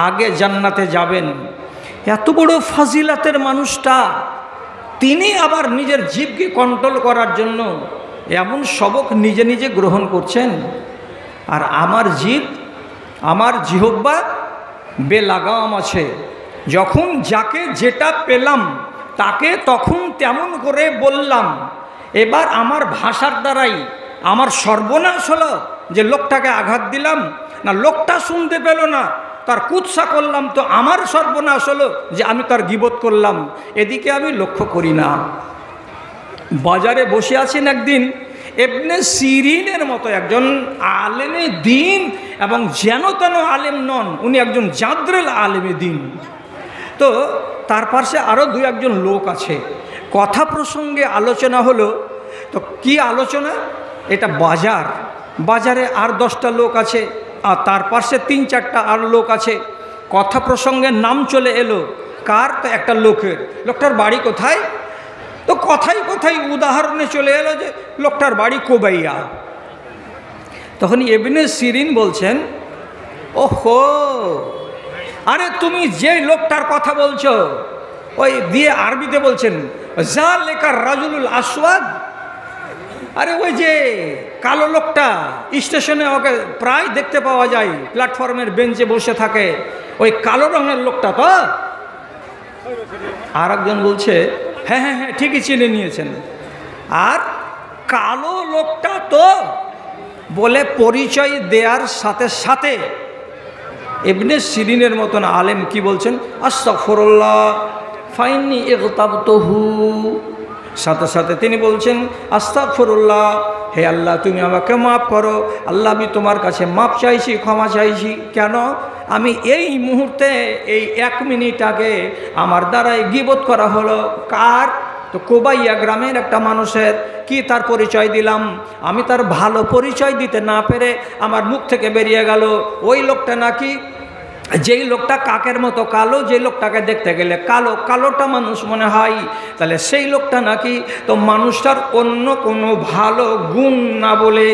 আগে জান্নাতে যাবেন। এত বড় ফাজিলাতের মানুষটা, তিনি আবার নিজের জিভকে কন্ট্রোল করার জন্য এমন সবক নিজে নিজে গ্রহণ করছেন। আর আমার জিভ, আমার জিহ্বা বেলাগাম আছে। যখন যাকে যেটা পেলাম তাকে তখন তেমন করে বললাম। এবার আমার ভাষার দ্বারাই আমার সর্বনাশ হলো, যে লোকটাকে আঘাত দিলাম না, লোকটা শুনতে পেল না, তার কুৎসা করলাম, তো আমার সর্বনাশ হলো যে আমি তার গীবত করলাম। এদিকে আমি লক্ষ্য করি না। বাজারে বসে আছেন একদিন ইবনে সিরিনের মতো একজন আলেমে দিন, এবং যেন তেন আলেম নন, উনি একজন জাদ্রেল আলেমে দিন। তো তার পাশে আরও দু একজন লোক আছে। কথা প্রসঙ্গে আলোচনা হলো। তো কি আলোচনা? এটা বাজারে আর 10টা লোক আছে, আর তার পাশে 3-4টা আর লোক আছে। কথা প্রসঙ্গে নাম চলে এলো কার? তো একটা লোকের। লোকটার বাড়ি কোথায়? তো কথাই উদাহরণে চলে এলো যে লোকটার বাড়ি কোবাইয়া। তখন ইবনে সিরিন বলছেন, ওহো, আরে তুমি যে লোকটার কথা বলছো, ওই দিয়ে আরবিতে বলছেন জালেকার রাজুলুল আসওয়াদ। আরে ওই যে কালো লোকটা, স্টেশনে ওকে প্রায় দেখতে পাওয়া যায়, প্ল্যাটফর্মের বেঞ্চে বসে থাকে, ওই কালো রঙের লোকটা তো? আর একজন বলছে হ্যাঁ হ্যাঁ হ্যাঁ ঠিকই চিনে নিয়েছেন। আর কালো লোকটা তো বলে পরিচয় দেওয়ার সাথে সাথে ইবনে সিরিনের মতন আলেম কি বলছেন? আস্তাগফিরুল্লাহ ফাইন্নী ইগতাবতুহু। সাথে সাথে তিনি বলছেন আস্তাগফিরুল্লাহ, হে আল্লাহ তুমি আমাকে মাফ করো। আল্লাহ আমি তোমার কাছে মাফ চাইছি, ক্ষমা চাইছি। কেন? আমি এই মুহূর্তে, এই 1 মিনিট আগে আমার দ্বারাই গীবত করা হলো। কার? তো কোবাইয়া গ্রামের একটা মানুষের। কি তার পরিচয় দিলাম? আমি তার ভালো পরিচয় দিতে না পেরে আমার মুখ থেকে বেরিয়ে গেল ওই লোকটা নাকি, যেই লোকটা কাকের মতো কালো, যে লোকটাকে দেখতে গেলে কালোটা মানুষ মনে হয়, তাহলে সেই লোকটা নাকি। তো মানুষটার অন্য কোনো ভালো গুণ না বলে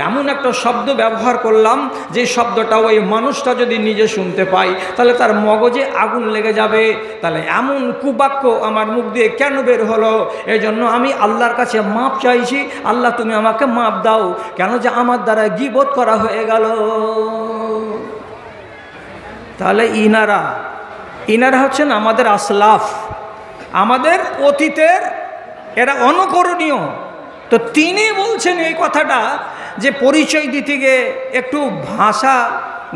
এমন একটা শব্দ ব্যবহার করলাম, যে শব্দটা ওই মানুষটা যদি নিজে শুনতে পায় তাহলে তার মগজে আগুন লেগে যাবে। তাহলে এমন কুবাক্য আমার মুখ দিয়ে কেন বের হলো? এই জন্য আমি আল্লাহর কাছে মাপ চাইছি, আল্লাহ তুমি আমাকে মাপ দাও। কেন? যে আমার দ্বারা গীবত করা হয়ে গেল। তাহলে ইনারা হচ্ছেন আমাদের আসলাফ, আমাদের অতীতের, এরা অনুকরণীয়। তো তিনি বলছেন এই কথাটা, যে পরিচয় দিতে গিয়ে একটু ভাষা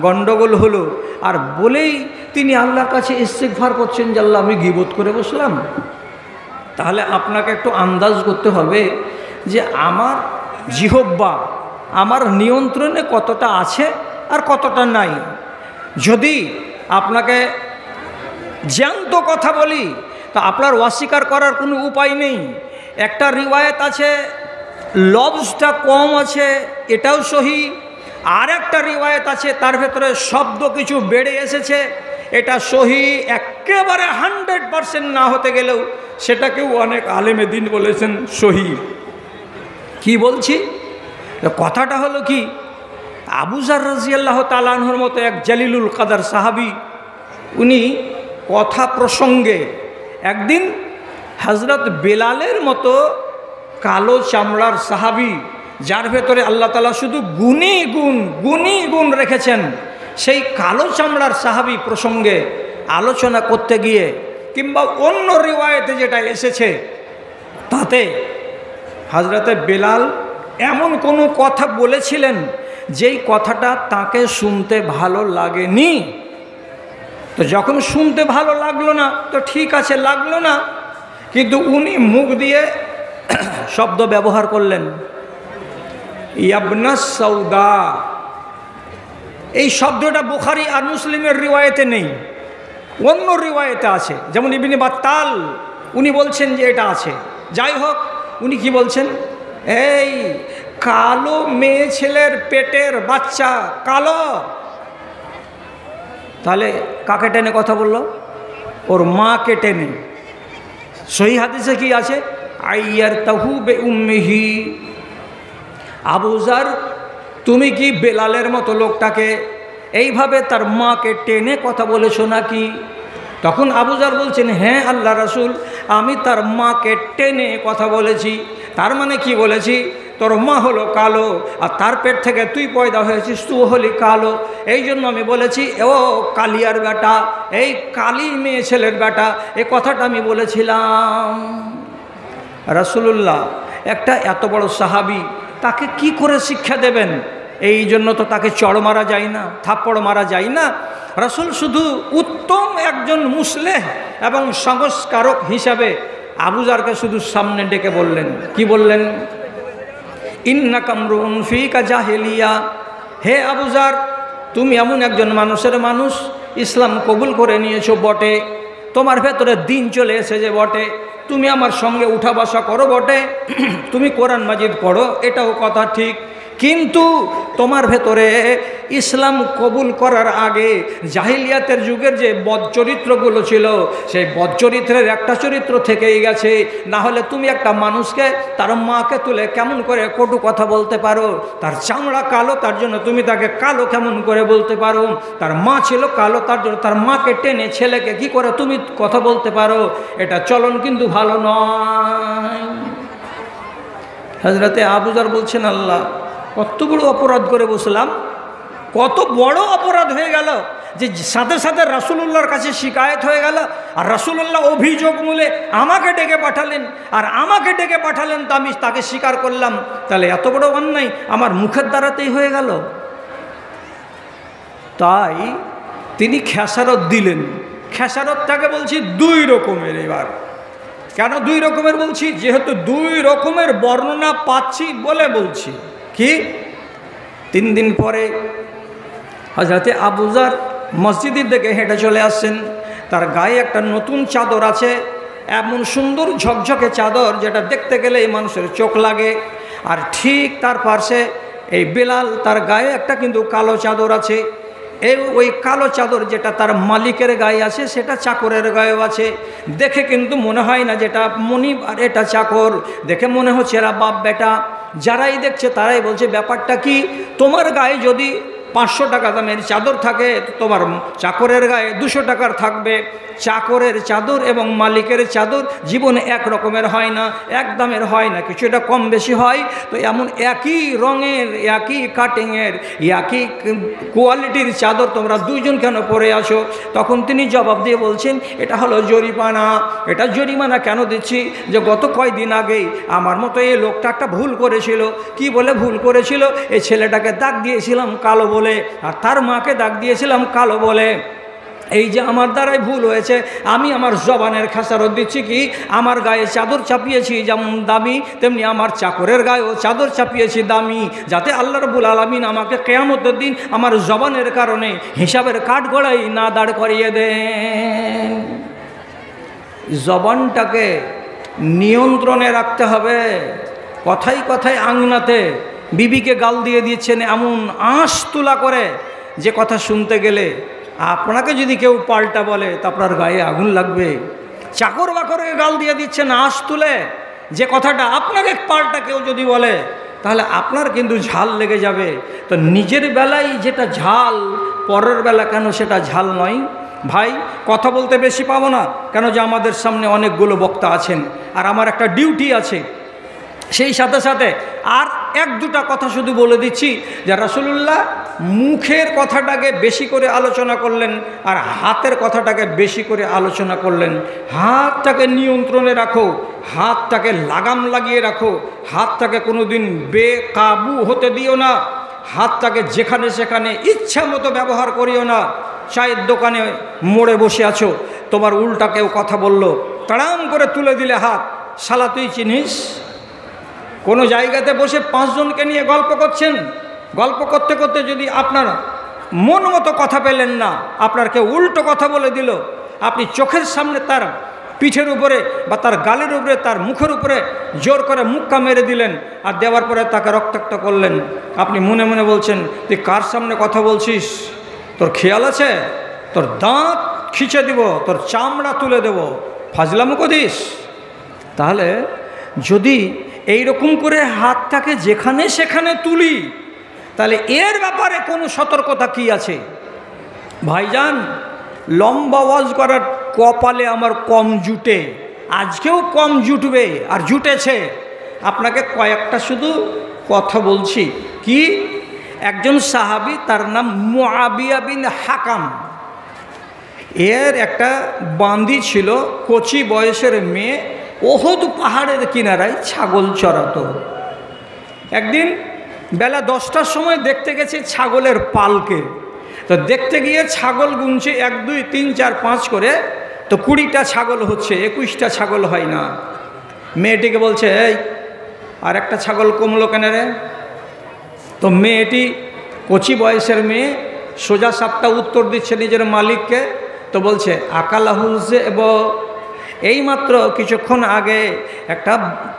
গণ্ডগোল হলো, আর বলেই তিনি আল্লাহর কাছে ইস্তিগফার করছেন যে আল্লাহ আমি গীবত করে বসলাম। তাহলে আপনাকে একটু আন্দাজ করতে হবে যে আমার জিহ্বা আমার নিয়ন্ত্রণে কতটা আছে আর কতটা নাই। যদি আপনাকে জ্যান্ত কথা বলি তা আপনার অস্বীকার করার কোনো উপায় নেই। একটা রিওয়ায়েত আছে লফজটা কম আছে, এটাও সহি। আর একটা রিওয়ায়েত আছে তার ভেতরে শব্দ কিছু বেড়ে এসেছে, এটা সহি। একেবারে 100% না হতে গেলেও সেটাকেও অনেক আলেমে দিন বলেছেন সহি। কি বলছি? কথাটা হলো কি, আবু যার রাদিয়াল্লাহু তাআলা আনহুর মতো এক জালিলুল কাদার সাহাবী, উনি কথা প্রসঙ্গে একদিন হযরত বেলালের মতো কালো চামড়ার সাহাবী, যার ভেতরে আল্লাহ তাআলা শুধু গুণী গুণ রেখেছেন, সেই কালো চামড়ার সাহাবী প্রসঙ্গে আলোচনা করতে গিয়ে, কিংবা অন্য রিওয়ায়েতে যেটা এসেছে তাতে হযরতে বেলাল এমন কোনো কথা বলেছিলেন যেই কথাটা তাকে শুনতে ভালো লাগেনি। তো যখন শুনতে ভালো লাগলো না, তো ঠিক আছে, লাগলো না, কিন্তু উনি মুখ দিয়ে শব্দ ব্যবহার করলেন, ইয়াবনাস সাউদা। এই শব্দটা বুখারী আর মুসলিমের রিওয়ায়েতে নেই, অন্য রিওয়ায়েতে আছে। যেমন ইবনে বাত্তাল উনি বলছেন যে এটা আছে। যাই হোক, উনি কি বলছেন? এই কালো মেয়ে ছেলের পেটের বাচ্চা কালো। তাহলে কাকে টেনে কথা বললো? ওর মাকে টেনে। সহি হাদিসে কি আছে? আইয়ার তাহু বে উম্মিহি। আবু যার, তুমি কি বেলালের মতো লোকটাকে এইভাবে তার মাকে টেনে কথা বলেছো নাকি? তখন আবু যার বলছেন, হ্যাঁ আল্লাহ রাসূল, আমি তার মাকে টেনে কথা বলেছি। তার মানে কি বলেছি? তোর মা হলো কালো, আর তার পেট থেকে তুই পয়দা হয়েছিস, তুই হলি কালো। এই জন্য আমি বলেছি, ও কালিয়ার বেটা, এই কালি মেয়ে ছেলের বেটা, এই কথাটা আমি বলেছিলাম। রাসূলুল্লাহ একটা এত বড় সাহাবী, তাকে কি করে শিক্ষা দেবেন? এই জন্য তো তাকে চড় মারা যায় না, থাপ্পড় মারা যায় না। রাসূল শুধু উত্তম একজন মুসলেহ এবং সংস্কারক হিসাবে আবু যারকে শুধু সামনে ডেকে বললেন, কি বললেন? ইন্নাকা মরউন ফীকা জাহেলিয়া, হে আবু যার, তুমি এমন একজন মানুষের মানুষ, ইসলাম কবুল করে নিয়েছো বটে, তোমার ভেতরে দিন চলে এসেছে বটে, তুমি আমার সঙ্গে উঠা বসা করো বটে, তুমি কোরআন মাজিদ পড়ো, এটাও কথা ঠিক, কিন্তু তোমার ভেতরে ইসলাম কবুল করার আগে জাহিলিয়াতের যুগের যে বদচরিত্রগুলো ছিল, সেই বদচরিত্রের একটা চরিত্র থেকেই গেছে। না হলে তুমি একটা মানুষকে, তার মাকে তুলে কেমন করে কটু কথা বলতে পারো? তার চামড়া কালো, তার জন্য তুমি তাকে কালো কেমন করে বলতে পারো? তার মা ছিল কালো, তার জন্য তার মাকে টেনে ছেলেকে কি করে তুমি কথা বলতে পারো? এটা চলন কিন্তু ভালো নয়। হযরতে আবু যার বলছেন, আল্লাহ, কত বড় অপরাধ করে বসলাম, কত বড় অপরাধ হয়ে গেল যে সাথে সাথে রাসূলুল্লাহর কাছে শিকায়েত হয়ে গেল। আর রাসূলুল্লাহ অভিযোগ মূলে আমাকে ডেকে পাঠালেন, আর আমাকে ডেকে পাঠালেন তো আমি তাকে স্বীকার করলাম। তাহলে এত বড় অন্যায় আমার মুখের দ্বারাতেই হয়ে গেল। তাই তিনি খেসারত দিলেন। খেসারতটাকে বলছি দুই রকমের। এবার কেন দুই রকমের বলছি? যেহেতু দুই রকমের বর্ণনা পাচ্ছি বলে বলছি। কি? 3 দিন পরে হযরতে আবু যার মসজিদের দিকে হেঁটে চলে আসছেন। তার গায়ে একটা নতুন চাদর আছে, এমন সুন্দর ঝকঝকে চাদর যেটা দেখতে গেলে এই মানুষের চোখ লাগে। আর ঠিক তার পাশে এই বেলাল, তার গায়ে একটা কিন্তু কালো চাদর আছে। ওই কালো চাদর যেটা তার মালিকের গায়ে আছে, সেটা চাকরের গায়েও আছে। দেখে কিন্তু মনে হয় না যেটা মনিব আর এটা চাকর, দেখে মনে হচ্ছে এরা বাপ বেটা। যারাই দেখছে তারাই বলছে, ব্যাপারটা কি? তোমার গায়ে যদি 500 টাকা দামের চাদর থাকে, তোমার চাকরের গায়ে 200 টাকার থাকবে। চাকরের চাদর এবং মালিকের চাদর জীবনে এক রকমের হয় না, এক দামের হয় না, কিছুটা কম বেশি হয়। তো এমন একই রঙের, একই কাটিংয়ের, একই কোয়ালিটির চাদর তোমরা দুইজন কেন পরে আসো? তখন তিনি জবাব দিয়ে বলছেন, এটা হলো জরিমানা। এটা জরিমানা কেন দিচ্ছি? যে গত কয়েকদিন আগেই আমার মতো এই লোকটা একটা ভুল করেছিল। কি বলে ভুল করেছিল? এই ছেলেটাকে দাগ দিয়েছিলাম কালো বলে, আর তার মাকে দাগ দিয়েছিলাম কালো বলে। এই যে আমার দ্বারাই ভুল হয়েছে, আমি আমার জবানের খেসারত দিচ্ছি কি, আমার গায়ে চাদর চাপিয়েছি যেমন দামি, তেমনি আমার চাকরের গায়েও চাদর চাপিয়েছি দামি, যাতে আল্লাহ রাব্বুল আলামিন আমাকে কিয়ামতের দিন আমার জবানের কারণে হিসাবের কাঠগড়াই না দাঁড় করিয়ে দেন। জবানটাকে নিয়ন্ত্রণে রাখতে হবে। কথায় কথায় আংনাতে বিবিকে গাল দিয়ে দিচ্ছেন এমন আঁশ তুলা করে, যে কথা শুনতে গেলে আপনাকে যদি কেউ পাল্টা বলে তা আপনার গায়ে আগুন লাগবে। চাকর বাকরকে গাল দিয়ে দিচ্ছেন আঁশ তুলে, যে কথাটা আপনাকে পাল্টা কেউ যদি বলে তাহলে আপনার কিন্তু ঝাল লেগে যাবে। তো নিজের বেলায় যেটা ঝাল, পরের বেলা কেন সেটা ঝাল নয়? ভাই, কথা বলতে বেশি পাবো না কেন, যে আমাদের সামনে অনেকগুলো বক্তা আছেন, আর আমার একটা ডিউটি আছে। সেই সাথে সাথে আর 1-2টা কথা শুধু বলে দিচ্ছি, যে রাসূলুল্লাহ মুখের কথাটাকে বেশি করে আলোচনা করলেন, আর হাতের কথাটাকে বেশি করে আলোচনা করলেন। হাতটাকে নিয়ন্ত্রণে রাখো, হাতটাকে লাগাম লাগিয়ে রাখো, হাতটাকে কোনোদিন বেকাবু হতে দিও না, হাতটাকে যেখানে সেখানে ইচ্ছা মতো ব্যবহার করিও না। চায়ের দোকানে মোড়ে বসে আছো, তোমার উল্টা কেউ কথা বলল, তাড়াম করে তুলে দিলে হাত, শালা তুই চিনিস? কোনো জায়গাতে বসে 5 জনকে নিয়ে গল্প করছেন, গল্প করতে করতে যদি আপনার মন মতো কথা পেলেন না, আপনার কেউ উল্টো কথা বলে দিল, আপনি চোখের সামনে তার পিঠের উপরে বা তার গালের উপরে, তার মুখের উপরে জোর করে মুক্কা মেরে দিলেন, আর দেওয়ার পরে তাকে রক্তাক্ত করলেন। আপনি মনে মনে বলছেন, তুই কার সামনে কথা বলছিস? তোর খেয়াল আছে? তোর দাঁত খিঁচে দিব, তোর চামড়া তুলে দেব, ফাজলামো করিস? তাহলে যদি এই রকম করে হাতটাকে যেখানে সেখানে তুলি, তাহলে এর ব্যাপারে কোনো সতর্কতা কি আছে? ভাইজান, লম্বা ওয়াজ করার কপালে আমার কম জুটে, আজকেও কম জুটবে, আর জুটেছে। আপনাকে কয়েকটা শুধু কথা বলছি। কি? একজন সাহাবী, তার নাম মুআবিয়া বিন হাকাম। এর একটা বান্দি ছিল, কচি বয়সের মেয়ে, ওহদ পাহাড়ের কিনারায় ছাগল চড়াতো। একদিন বেলা 10টার সময় দেখতে গেছে ছাগলের পালকে। তো দেখতে গিয়ে ছাগল গুনছে 1 2 3 4 5 করে, তো 20টা ছাগল হচ্ছে, 21টা ছাগল হয় না। মেয়েটিকে বলছে, এই আর একটা ছাগল কমলো কেন রে? তো মেয়েটি, কচি বয়সের মেয়ে, সোজা সাপটা উত্তর দিচ্ছে নিজের মালিককে। তো বলছে, আকালাহুল যিব, এইমাত্র কিছুক্ষণ আগে একটা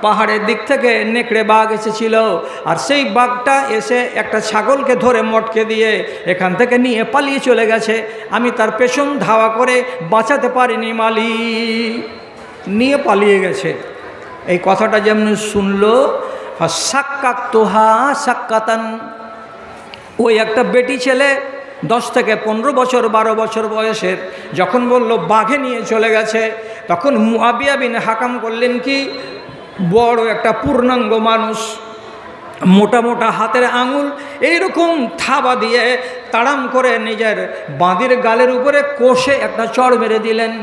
পাহাড়ের দিক থেকে নেকড়ে বাঘ এসেছিল, আর সেই বাঘটা এসে একটা ছাগলকে ধরে মটকে দিয়ে এখান থেকে নিয়ে পালিয়ে চলে গেছে। আমি তার পেছন ধাওয়া করে বাঁচাতে পারিনি, মালিক নিয়ে পালিয়ে গেছে। এই কথাটা যেমন শুনলো, সাক্কাতুহা সাক্কাতান, ওই একটা বেটি ছেলে 10 থেকে 15 বছর 12 বছর বয়সের, যখন বলল বাঘে নিয়ে চলে গেছে, তখন মুআবিয়া বিন হাকাম করলেন কি, বড় একটা পূর্ণাঙ্গ মানুষ, মোটা মোটা হাতের আঙুল এইরকম থাবা দিয়ে তাড়াম করে নিজের বাঁদির গালের উপরে কষে একটা চড় মেরে দিলেন।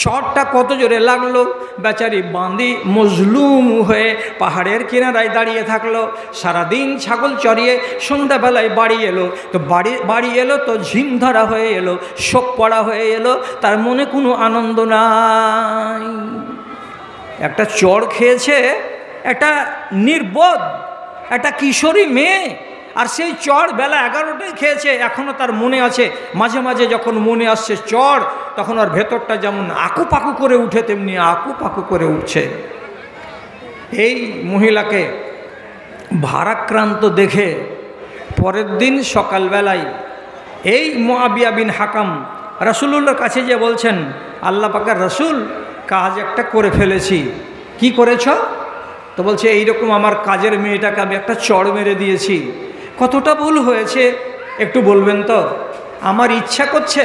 চড়টা কত জোরে লাগলো, বেচারি বাঁদি মজলুম হয়ে পাহাড়ের কিনারায় দাঁড়িয়ে থাকলো। সারাদিন ছাগল চড়িয়ে সন্ধ্যাবেলায় বাড়ি এলো। তো বাড়ি এলো তো ঝিম ধরা হয়ে এলো, শোক পড়া হয়ে এলো, তার মনে কোনো আনন্দ নাই। একটা চড় খেয়েছে একটা নির্বোধ একটা কিশোরী মেয়ে, আর সেই চড় বেলা 11টায় খেয়েছে। এখনও তার মনে আছে, মাঝে মাঝে যখন মনে আসছে চড়, তখন ওর ভেতরটা যেমন আকুপাকু করে উঠে, তেমনি আকুপাকু করে উঠছে। এই মহিলাকে ভারাক্রান্ত দেখে পরের দিন সকালবেলায় এই মুআবিয়া বিন হাকাম রাসূলুল্লাহর কাছে যে বলছেন, আল্লাহ পাকের রাসূল, কাজ একটা করে ফেলেছি। কি করেছ? তো বলছে, এইরকম আমার কাজের মেয়েটাকে আমি একটা চড় মেরে দিয়েছি। কতটা ভুল হয়েছে একটু বলবেন তো? আমার ইচ্ছা করছে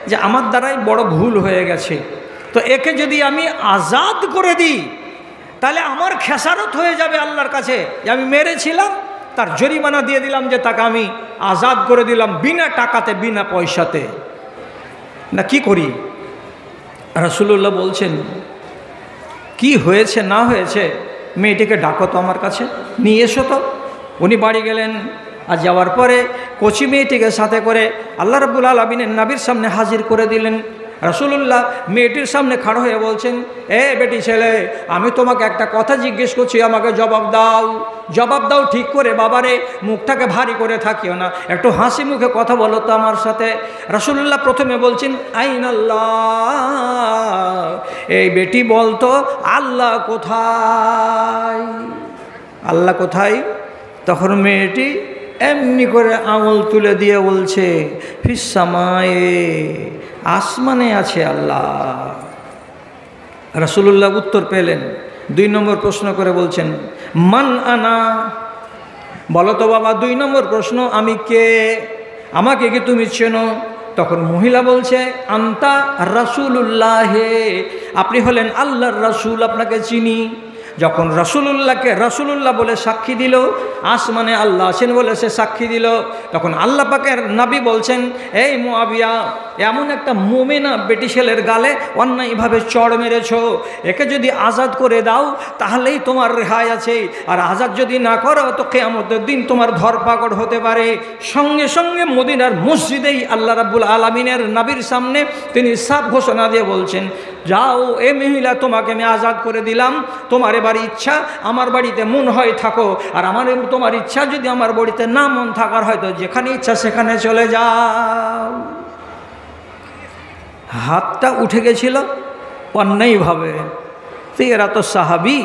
যে আমার দ্বারাই বড় ভুল হয়ে গেছে, তো একে যদি আমি আজাদ করে দিই তাহলে আমার খেসারত হয়ে যাবে আল্লাহর কাছে, যে আমি মেরেছিলাম, তার জরিমানা দিয়ে দিলাম, যে তাকে আমি আজাদ করে দিলাম বিনা টাকাতে, বিনা পয়সাতে। না কি করি? রাসূলুল্লাহ বলছেন, কি হয়েছে না হয়েছে মেয়েটিকে ডাকো তো আমার কাছে, নিয়ে এসো তো। উনি বাড়ি গেলেন, আর যাওয়ার পরে কচি মেয়েটিকে সাথে করে আল্লাহ রাব্বুল আলামিনের নবীর সামনে হাজির করে দিলেন। রাসূলুল্লাহ মেয়েটির সামনে খাড়া হয়ে বলছেন, এ বেটি ছেলে, আমি তোমাকে একটা কথা জিজ্ঞেস করছি, আমাকে জবাব দাও, জবাব দাও ঠিক করে বাবারে, মুখটাকে ভারী করে থাকিও না, একটু হাসি মুখে কথা বলো তো আমার সাথে। রাসূলুল্লাহ প্রথমে বলছেন, আইনাল্লাহ, এই বেটি বলতো আল্লাহ কোথায়, আল্লাহ কোথায়? তখন মেয়েটি এমনি করে আঙুল তুলে দিয়ে বলছে, ফিস সামায়ে, আসমানে আছে আল্লাহ। রাসূলুল্লাহ উত্তর পেলেন, 2 নম্বর প্রশ্ন করে বলছেন, মান আনা, বলো তো বাবা 2 নম্বর প্রশ্ন, আমি কে, আমাকে কি তুমি চেনো? তখন মহিলা বলছে, আন্তা রাসূলুল্লাহ, আপনি হলেন আল্লাহর রাসূল, আপনাকে চিনি। যখন রাসূলুল্লাহকে রাসূলুল্লাহ বলে সাক্ষী দিল, আসমানে আল্লাহ আছেন বলে সে সাক্ষী দিল, তখন আল্লাহ পাকের নবী বলছেন, এই মুআবিয়া, এমন একটা মুমিনা বেটি ছেলের গালে অন্যায়ভাবে চড় মেরেছ, একে যদি আজাদ করে দাও তাহলেই তোমার রেহাই আছে, আর আজাদ যদি না করো তো কিয়ামতের দিন তোমার ধরপাকড় হতে পারে। সঙ্গে সঙ্গে মদিনার মসজিদেই আল্লাহ রাব্বুল আলামিনের নবীর সামনে তিনি সাফ ঘোষণা দিয়ে বলছেন, যাও এ মহিলা, তোমাকে আমি আজাদ করে দিলাম, তোমার এবার ইচ্ছা আমার বাড়িতে মন হয় থাকো, আর তোমার ইচ্ছা যদি আমার বাড়িতে না মন থাকার হয় তো যেখানে ইচ্ছা সেখানে চলে যাও। হাতটা উঠে গেছিল অন্যায়ভাবে। তো এরা তো সাহাবী,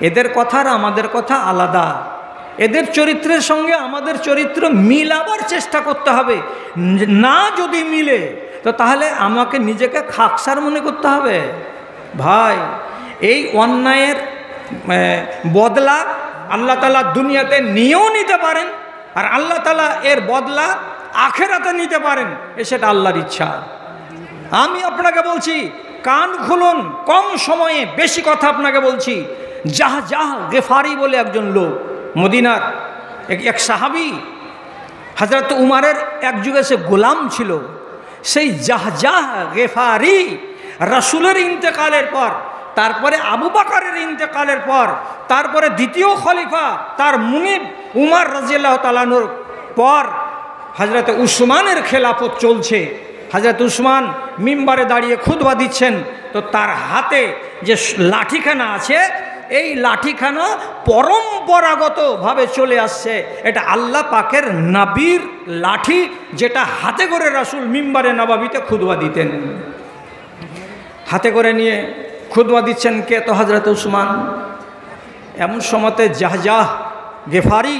এদের কথা আর আমাদের কথা আলাদা, এদের চরিত্রের সঙ্গে আমাদের চরিত্র মিলাবার চেষ্টা করতে হবে। না যদি মিলে তো তাহলে আমাকে নিজেকে খাকসার মনে করতে হবে। ভাই, এই অন্যায়ের বদলা আল্লাহ তাআলা দুনিয়াতে নিয়েও নিতে পারেন, আর আল্লাহ তাআলা এর বদলা আখেরাতে নিতে পারেন, সেটা আল্লাহর ইচ্ছা। আমি আপনাকে বলছি, কান খুলুন, কম সময়ে বেশি কথা আপনাকে বলছি। জাহজাহ গেফারি বলে একজন লোক, মদিনার এক সাহাবী, হযরত উমারের এক যুগে সে গোলাম ছিল। সেই জাহজাহ গেফারি রাসূলের ইন্তেকালের পর, তারপরে আবু বকরের ইন্তেকালের পর, তারপরে দ্বিতীয় খলিফা তার মুনিব উমর রাদিয়াল্লাহু তাআলা আনহুর পর হযরত উসমানের খেলাফত চলছে। হযরত উসমান মিম্বারে দাঁড়িয়ে খুতবা দিচ্ছেন, তো তার হাতে যে লাঠিখানা আছে, এই লাঠিখানা পরম্পরাগতভাবে চলে আসছে। এটা আল্লাহ পাকের নবীর লাঠি, যেটা হাতে করে রাসূল মিম্বারে নববীতে খুতবা দিতেন। হাতে করে নিয়ে খুতবা দিচ্ছেন কে? তো হযরত উসমান। এমন সময়তে জাহজাহ গেফারি,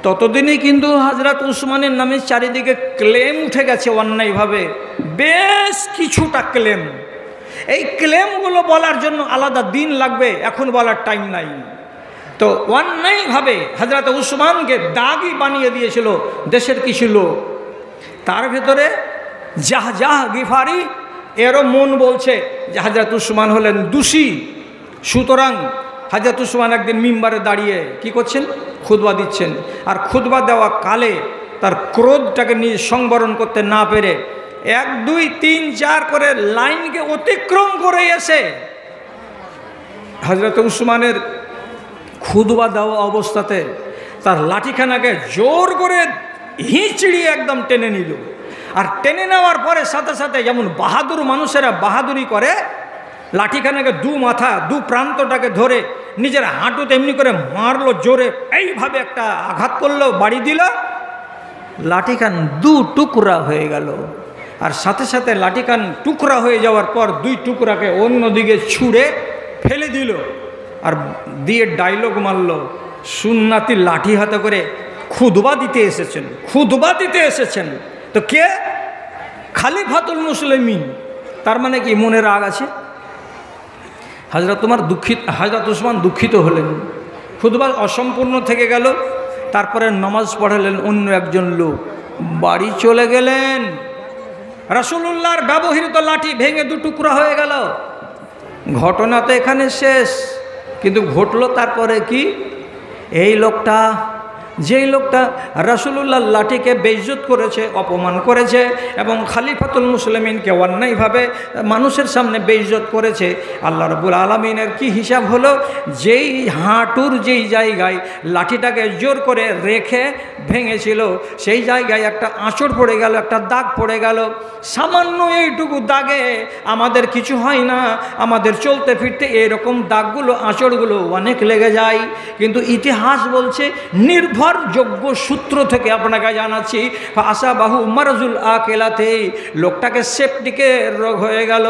ততদিনই কিন্তু হযরত উসমানের নামে চারিদিকে ক্লেম উঠে গেছে অন্যায়ভাবে, বেশ কিছুটা ক্লেম। এই ক্লেমগুলো বলার জন্য আলাদা দিন লাগবে, এখন বলার টাইম নাই। তো অন্যায়ভাবে হযরত উসমানকে দাগি বানিয়ে দিয়েছিল দেশের কিছু লোক। তার ভেতরে জাহজাহ গিফারি, এরও মন বলছে যে হযরত উসমান হলেন দোষী। সুতরাং হযরত উসমান একদিন মিম্বারে দাঁড়িয়ে কি করছেন? খুতবা দিচ্ছেন। আর খুতবা দেওয়া কালে তার ক্রোধটাকে নিয়ে সংবরণ করতে না পেরে 1 2 3 4 করে লাইনকে অতিক্রম করে এসে হযরত উসমানের খুতবা দেওয়া অবস্থাতে তার লাঠিখানাকে জোর করে হিঁচড়িয়ে একদম টেনে নিল। আর টেনে নেওয়ার পরে সাথে সাথে যেমন বাহাদুর মানুষেরা বাহাদুরি করে, লাঠিখানাকে দু মাথা দু প্রান্তটাকে ধরে নিজের হাঁটুতে এমনি করে মারলো জোরে, এইভাবে একটা আঘাত করলো, বাড়ি দিল, লাঠিখান 2 টুকরা হয়ে গেল। আর সাথে সাথে লাঠিখান টুকরা হয়ে যাওয়ার পর 2 টুকরাকে অন্যদিকে ছুঁড়ে ফেলে দিল। আর দিয়ে ডায়লগ মারল, সুন্নাতি লাঠি হাতে করে খুতবা দিতে এসেছেন, খুতবা দিতে এসেছেন। তো কে? খলিফাতুল মুসলিমিন। তার মানে কি মনে রাগ আছে? হযরত উসমান দুঃখিত হলেন, খুতবা অসম্পূর্ণ থেকে গেল। তারপরে নামাজ পড়ালেন অন্য একজন লোক, বাড়ি চলে গেলেন। রাসূলুল্লাহর ব্যবহৃত লাঠি ভেঙে 2 টুকরা হয়ে গেল। ঘটনা তো এখানে শেষ, কিন্তু ঘটলো তারপরে কি? এই লোকটা, যেই লোকটা রাসূলুল্লাহর লাঠিকে বেইজ্জত করেছে, অপমান করেছে এবং খলিফাতুল মুসলিমিনকে অন্যায়ভাবে মানুষের সামনে বেইজ্জত করেছে, আল্লাহ রাব্বুল আলামিনের কি হিসাব হলো? যেই হাঁটুর যেই জায়গায় লাঠিটাকে জোর করে রেখে ভেঙেছিল, সেই জায়গায় একটা আঁচড় পড়ে গেল, একটা দাগ পড়ে গেল। সামান্য এইটুকু দাগে আমাদের কিছু হয় না, আমাদের চলতে ফিরতে এরকম দাগগুলো, আঁচড়গুলো অনেক লেগে যায়। কিন্তু ইতিহাস বলছে, নির্ভরযোগ্য সূত্র থেকে আপনাকে জানাচ্ছি, আশা বাহু মারজুল আকেলাতে, লোকটাকে সেপটিকের রোগ হয়ে গেল।